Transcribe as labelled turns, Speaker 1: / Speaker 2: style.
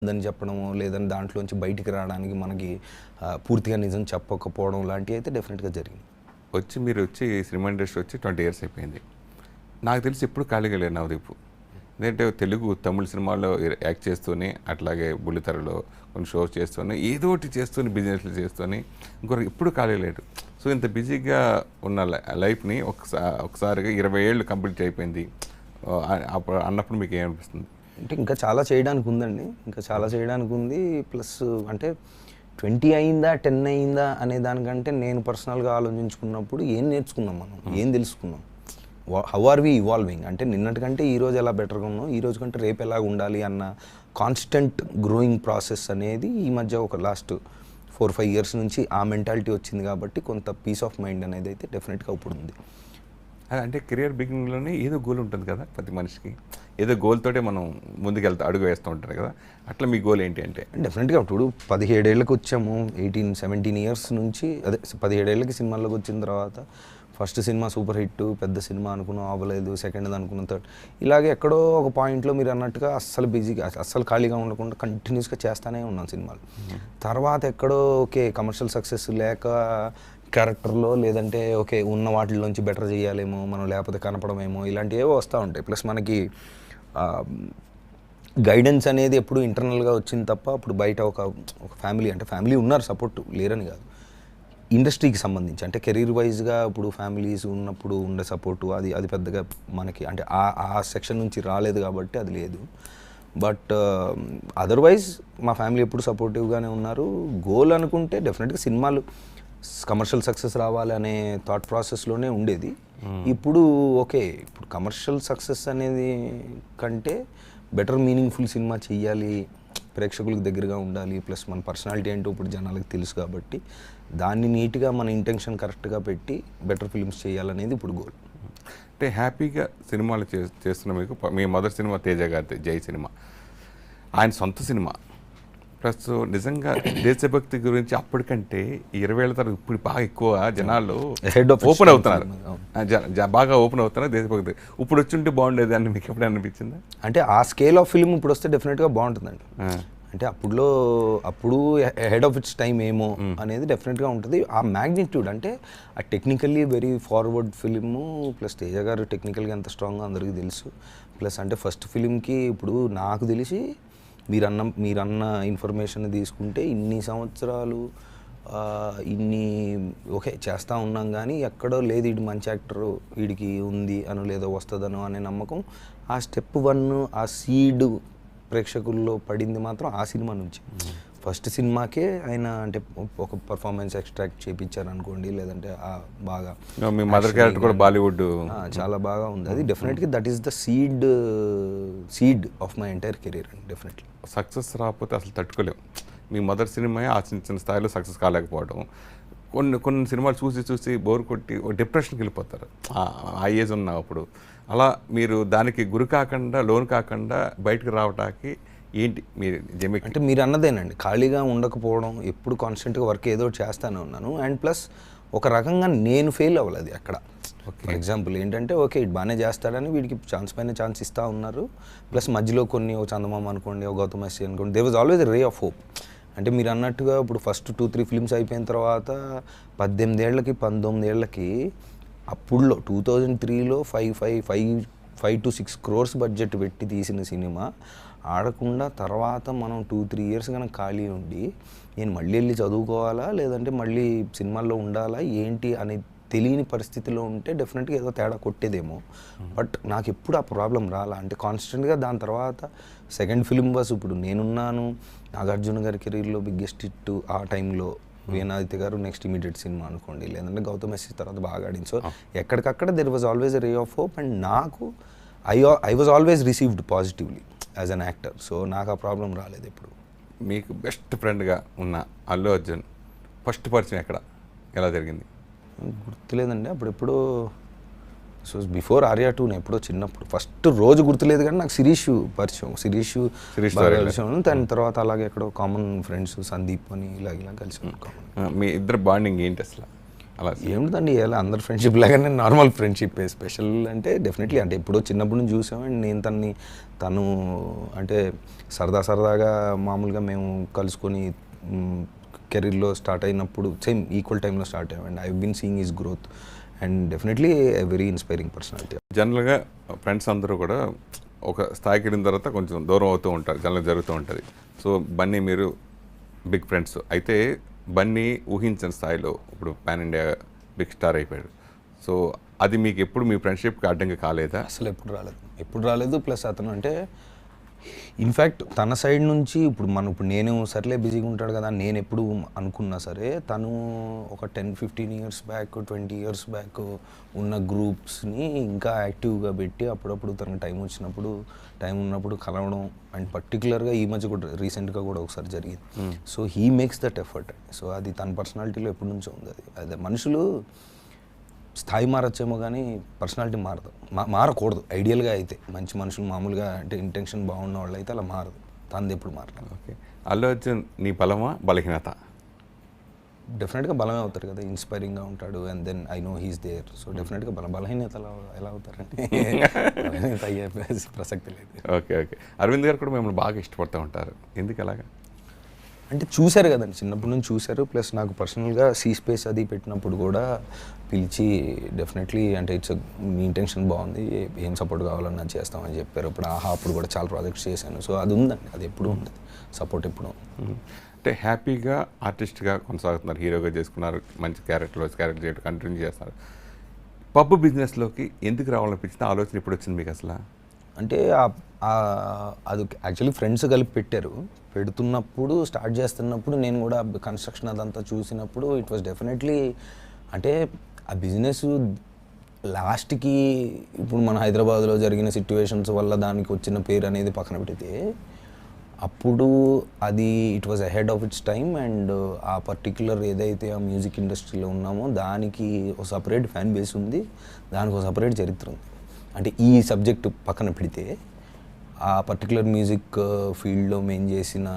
Speaker 1: ఉందని చెప్పడము, లేదని దాంట్లోంచి బయటికి రావడానికి మనకి పూర్తిగా నిజం చెప్పకపోవడం లాంటివి అయితే డెఫినెట్గా జరిగింది.
Speaker 2: మీరు వచ్చి సినిమా ఇండస్ట్రీ వచ్చి 20 ఇయర్స్ అయిపోయింది. నాకు తెలిసి ఎప్పుడు ఖాళీగా లేరు నవదీప్. ఎందుకంటే తెలుగు, తమిళ సినిమాల్లో యాక్ట్ చేస్తూనే, అట్లాగే బుల్లితెరలో కొన్ని షోస్ చేస్తూనే, ఏదో ఒకటి చేస్తూనే, బిజినెస్లు చేస్తూనే, ఇంకొకరు ఎప్పుడు ఖాళీ లేడు. సో ఇంత బిజీగా ఉన్న లైఫ్ని ఒకసారిగా 20 ఏళ్ళు కంప్లీట్ అయిపోయింది అప్పుడు అన్నప్పుడు మీకు ఏమనిపిస్తుంది?
Speaker 1: అంటే ఇంకా చాలా చేయడానికి ఉందండి, ఇంకా చాలా చేయడానికి ఉంది. ప్లస్ అంటే 20 అయిందా 10 అయిందా అనే దానికంటే నేను పర్సనల్గా ఆలోచించుకున్నప్పుడు ఏం నేర్చుకున్నాం, మనం ఏం తెలుసుకున్నాం, హౌ ఆర్ వి ఇవాల్వింగ్, అంటే నిన్నటికంటే ఈరోజు ఎలా బెటర్గా ఉన్నాం, ఈ రోజు కంటే రేపు ఎలా ఉండాలి అన్న కాన్స్టెంట్ గ్రోయింగ్ ప్రాసెస్ అనేది ఈ మధ్య ఒక లాస్ట్ 4-5 ఇయర్స్ నుంచి ఆ మెంటాలిటీ వచ్చింది. కాబట్టి కొంత పీస్ ఆఫ్ మైండ్ అనేది అయితే డెఫినెట్గా ఇప్పుడు ఉంది.
Speaker 2: అంటే కెరియర్ బిగినింగ్లోనే ఏదో గోల్ ఉంటుంది కదా ప్రతి మనిషికి, ఏదో గోల్ తోటే మనం అడుగు వేస్తూ ఉంటారు కదా. అట్లా మీ గోల్ ఏంటి అంటే?
Speaker 1: డెఫినెట్గా ఇప్పుడు 17 ఏళ్ళకి వచ్చాము, 18-17 ఇయర్స్ నుంచి, అదే 17 ఏళ్ళకి సినిమాల్లోకి వచ్చిన తర్వాత ఫస్ట్ సినిమా సూపర్ హిట్, పెద్ద సినిమా అనుకున్నాం, అవ్వలేదు, సెకండ్ అనుకున్నాం, థర్డ్, ఇలాగే ఎక్కడో ఒక పాయింట్లో మీరు అన్నట్టుగా అస్సలు బిజీగా, అస్సలు ఖాళీగా ఉండకుండా కంటిన్యూస్గా చేస్తూనే ఉన్నాం సినిమాలు. తర్వాత ఎక్కడో ఓకే కమర్షియల్ సక్సెస్ లేక క్యారెక్టర్లో, లేదంటే ఓకే ఉన్న వాటిల్లోంచి బెటర్ చేయాలేమో మనం, లేకపోతే కనపడమేమో, ఇలాంటివి ఏవో వస్తూ ఉంటాయి. ప్లస్ మనకి గైడెన్స్ అనేది ఎప్పుడు ఇంటర్నల్గా వచ్చింది తప్ప, అప్పుడు బయట ఒక ఫ్యామిలీ, అంటే ఫ్యామిలీ ఉన్నారు సపోర్ట్, లేరని కాదు, ఇండస్ట్రీకి సంబంధించి అంటే కెరీర్ వైజ్గా ఇప్పుడు ఫ్యామిలీస్ ఉన్నప్పుడు ఉండే సపోర్టు అది పెద్దగా మనకి అంటే ఆ సెక్షన్ నుంచి రాలేదు కాబట్టి అది లేదు. బట్ అదర్వైజ్ మా ఫ్యామిలీ ఎప్పుడు సపోర్టివ్గానే ఉన్నారు. గోల్ అనుకుంటే డెఫినెట్గా సినిమాలు కమర్షియల్ సక్సెస్ రావాలి అనే థాట్ ప్రాసెస్లోనే ఉండేది. ఇప్పుడు ఓకే, ఇప్పుడు కమర్షియల్ సక్సెస్ అనేది కంటే బెటర్ మీనింగ్ఫుల్ సినిమా చెయ్యాలి, ప్రేక్షకులకు దగ్గరగా ఉండాలి, ప్లస్ మన పర్సనాలిటీ ఏంటో ఇప్పుడు జనాలకు తెలుసు కాబట్టి దాన్ని నీట్గా మన ఇంటెన్షన్ కరెక్ట్గా పెట్టి బెటర్ ఫిల్మ్స్ చేయాలనేది ఇప్పుడు గోల్.
Speaker 2: అంటే హ్యాపీగా సినిమాలు చేస్తున్న మీకు మీ మొదటి సినిమా తేజ గారి జై సినిమా, ఆయన సొంత సినిమా, ప్లస్ నిజంగా దేశభక్తి గురించి అప్పటికంటే 20 ఏళ్ళ తర్వాత ఇప్పుడు బాగా ఎక్కువ జనాలు ఓపెన్ అవుతున్నారు, బాగా ఓపెన్ అవుతున్నారు దేశభక్తి. ఇప్పుడు వచ్చి బాగుండేది అని మీకు ఎప్పుడైనా అనిపించిందా?
Speaker 1: అంటే ఆ స్కేల్ ఆఫ్ ఫిల్మ్ ఇప్పుడు వస్తే డెఫినెట్గా బాగుంటుందండి. అంటే అప్పుడు హెడ్ ఆఫ్ ఇట్స్ టైం ఏమో అనేది డెఫినెట్గా ఉంటుంది. ఆ మ్యాగ్నిట్యూడ్ అంటే ఆ technically very forward film, plus Teja గారు టెక్నికల్గా ఎంత స్ట్రాంగ్గా అందరికీ తెలుసు. ప్లస్ అంటే ఫస్ట్ ఫిలింకి ఇప్పుడు నాకు తెలిసి మీరన్న ఇన్ఫర్మేషన్ తీసుకుంటే ఇన్ని సంవత్సరాలు ఇన్ని ఓకే చేస్తూ ఉన్నాం, కానీ ఎక్కడో లేదు వీడు మంచి యాక్టరు, వీడికి ఉంది అను లేదో వస్తుందనో అనే నమ్మకం ఆ స్టెప్ 1 ఆ సీడ్ ప్రేక్షకుల్లో పడింది మాత్రం ఆ సినిమా నుంచి. ఫస్ట్ సినిమాకే ఆయన అంటే ఒక పర్ఫార్మెన్స్ ఎక్స్ట్రాక్ట్ చేయించారు అనుకోండి, లేదంటే బాగా
Speaker 2: మీ మదర్ క్యారెక్టర్ కూడా బాలీవుడ్
Speaker 1: చాలా బాగా ఉంది. అది డెఫినెట్గా that is the seed of my entire career అండి. డెఫినెట్లీ
Speaker 2: సక్సెస్ రాకపోతే అసలు తట్టుకోలేము. మీ మొదటి సినిమా ఆ చిన్న స్థాయిలో సక్సెస్ కాలేకపోవడం, కొన్ని సినిమాలు చూసి బోర్ కొట్టి డిప్రెషన్కి వెళ్ళిపోతారు ఆ ఏజ్ ఉన్నప్పుడు. అలా మీరు దానికి గురి కాకుండా, లోన్ కాకుండా బయటకు రావడానికి ఏంటి మీరు
Speaker 1: అంటే మీరు అన్నదేనండి, ఖాళీగా ఉండకపోవడం, ఎప్పుడు కాన్స్టెంట్గా వర్క్ ఏదో చేస్తూనే ఉన్నాను. అండ్ ప్లస్ ఒక రకంగా నేను ఫెయిల్ అవ్వలేదు ఎక్కడ. ఫర్ ఎగ్జాంపుల్ ఏంటంటే ఓకే ఇటు బాగానే చేస్తాడని వీడికి ఛాన్స్ పైన ఛాన్స్ ఇస్తూ ఉన్నారు. ప్లస్ మధ్యలో కొన్ని ఓ చందమామ అనుకోండి, ఓ గౌతమ్ ఎస్సీ అనుకోండి, they was always ray of hope. అంటే మీరు అన్నట్టుగా ఇప్పుడు ఫస్ట్ 2-3 ఫిల్మ్స్ అయిపోయిన తర్వాత 18 ఏళ్ళకి 19 ఏళ్ళకి అప్పుడులో 2003లో 5 to 6 crores బడ్జెట్ పెట్టి తీసిన సినిమా ఆడకుండా తర్వాత మనం 2-3 ఇయర్స్ కనుక ఖాళీ ఉండి నేను మళ్ళీ వెళ్ళి చదువుకోవాలా, లేదంటే మళ్ళీ సినిమాల్లో ఉండాలా ఏంటి అని తెలియని పరిస్థితిలో ఉంటే డెఫినెట్గా ఏదో తేడా కొట్టేదేమో. బట్ నాకు ఎప్పుడు ఆ ప్రాబ్లం రాలా. అంటే కాన్స్టెంట్గా దాని తర్వాత సెకండ్ ఫిల్మ్ వాస్ ఇప్పుడు నేనున్నాను, నాగార్జున గారి కెరీర్లో బిగ్గెస్ట్ హిట్ ఆ టైంలో, వేణాదిత్య గారు నెక్స్ట్ ఇమీడియట్ సినిమా అనుకోండి, లేదంటే గౌతమ్ ఎస్సీ తర్వాత బాగా ఆడింది. సో ఎక్కడికక్కడ there was always a ray of hope. And నాకు I was always received positively as an actor. So నాకు ఆ ప్రాబ్లం రాలేదు ఎప్పుడు.
Speaker 2: మీకు బెస్ట్ ఫ్రెండ్గా ఉన్న అల్లు అర్జున్ ఫస్ట్ పరిచయం ఎలా జరిగింది?
Speaker 1: గుర్తులేదండి, అప్పుడెప్పుడు సో బిఫోర్ ఆర్యా 2 ఎప్పుడో చిన్నప్పుడు ఫస్ట్ రోజు గుర్తులేదు, కానీ నాకు శిరీష్ పరిచయం, శిరీష్ దాని తర్వాత అలాగే ఎక్కడో కామన్ ఫ్రెండ్స్ సందీప్ అని ఇలా కలిసి.
Speaker 2: మీ ఇద్దరు బాండింగ్ ఏంటి అసలు? అలా
Speaker 1: ఏముందండి ఇలా అందరు ఫ్రెండ్షిప్ లాగానే నార్మల్ ఫ్రెండ్షిప్ స్పెషల్ అంటే డెఫినెట్లీ అంటే ఎప్పుడో చిన్నప్పటి నుంచి చూసాం అండ్ నేను తను అంటే సరదాగా మామూలుగా మేము కలుసుకొని కెరీర్లో స్టార్ట్ అయినప్పుడు సేమ్ ఈక్వల్ టైంలో స్టార్ట్ అయ్యాం and I been seeing is growth and definitely a very inspiring personality.
Speaker 2: జనరల్గా ఫ్రెండ్స్ అందరూ కూడా ఒక స్థాయికి వెళ్ళిన తర్వాత కొంచెం దూరం అవుతూ ఉంటారు, జనరల్ జరుగుతూ ఉంటుంది. సో బన్నీ మీరు బిగ్ ఫ్రెండ్స్ అయితే బన్నీ ఊహించిన స్థాయిలో ఇప్పుడు పాన్ ఇండియా బిగ్ స్టార్ అయిపోయాడు. సో అది మీకు ఎప్పుడు మీ ఫ్రెండ్షిప్కి అడ్డంగా కాలేదా?
Speaker 1: అసలు ఎప్పుడు రాలేదు ప్లస్ అతను అంటే ఇన్ఫ్యాక్ట్ తన సైడ్ నుంచి ఇప్పుడు నేను సర్లే బిజీగా ఉంటాడు కదా నేను ఎప్పుడు అనుకున్నా సరే తను ఒక 10-15 ఇయర్స్ బ్యాక్ 20 ఇయర్స్ బ్యాక్ ఉన్న గ్రూప్స్ని ఇంకా యాక్టివ్గా పెట్టి అప్పుడప్పుడు తనకు టైం ఉన్నప్పుడు కలవడం అండ్ పర్టికులర్గా ఈ మధ్య కూడా రీసెంట్గా కూడా ఒకసారి జరిగింది. So he makes that effort. So అది తన పర్సనాలిటీలో ఎప్పటి నుంచో ఉంది. అదే మనుషులు స్థాయి మారచ్చేమో కానీ పర్సనాలిటీ మారదు, మారకూడదు ఐడియల్గా అయితే. మంచి మనుషులు మామూలుగా అంటే ఇంటెన్షన్ బాగున్న వాళ్ళు అయితే అలా మారదు, తనది ఎప్పుడు మారదు.
Speaker 2: ఓకే, అల్లు అర్జున్ నీ బలమా బలహీనత?
Speaker 1: డెఫినెట్గా బలమే అవుతారు కదా, ఇన్స్పైరింగ్గా ఉంటాడు and then I know he's there. So డెఫినెట్గా బలహీనత ఎలా అవుతారంటే బలహీనత అయ్యే ప్రసక్తి లేదు.
Speaker 2: ఓకే, అరవింద్ గారు కూడా మిమ్మల్ని బాగా ఇష్టపడుతూ ఉంటారు, ఎందుకు అలాగా?
Speaker 1: అంటే చూశారు కదండి, చిన్నప్పటి నుంచి చూశారు. ప్లస్ నాకు పర్సనల్గా సీ స్పేస్ అది పెట్టినప్పుడు కూడా పిలిచి డెఫినెట్లీ అంటే మీ ఇంటెన్షన్ బాగుంది, ఏం సపోర్ట్ కావాలన్నా చేస్తామని చెప్పారు. ఇప్పుడు అప్పుడు కూడా చాలా ప్రాజెక్ట్స్ చేశాను. సో అది ఉందండి, అది ఎప్పుడు ఉంటుంది, సపోర్ట్ ఎప్పుడు.
Speaker 2: అంటే హ్యాపీగా ఆర్టిస్ట్గా కొనసాగుతున్నారు, హీరోగా చేసుకున్నారు, మంచి క్యారెక్టర్ చేయడం కంటిన్యూ చేస్తున్నారు. పబ్ బిజినెస్లోకి ఎందుకు రావాలనిపించిన ఆలోచన ఇప్పుడు వచ్చింది మీకు అసలు?
Speaker 1: అంటే అది యాక్చువల్లీ ఫ్రెండ్స్ కలిపి పెడుతున్నప్పుడు స్టార్ట్ చేస్తున్నప్పుడు నేను కూడా కన్స్ట్రక్షన్ అదంతా చూసినప్పుడు ఇట్ వాస్ డెఫినెట్లీ అంటే ఆ బిజినెస్ లాస్ట్కి ఇప్పుడు మన హైదరాబాద్లో జరిగిన సిట్యువేషన్స్ వల్ల దానికి వచ్చిన పేరు అనేది పక్కన పెడితే అప్పుడు అది it was ahead of it's time and ఆ పర్టిక్యులర్ ఏదైతే ఆ మ్యూజిక్ ఇండస్ట్రీలో ఉన్నామో దానికి ఒక సపరేట్ ఫ్యాన్ బేస్ ఉంది, దానికి ఒక సపరేట్ చరిత్ర ఉంది. అంటే ఈ సబ్జెక్ట్ పక్కన పెడితే ఆ పర్టికులర్ మ్యూజిక్ ఫీల్డ్లో మేము చేసిన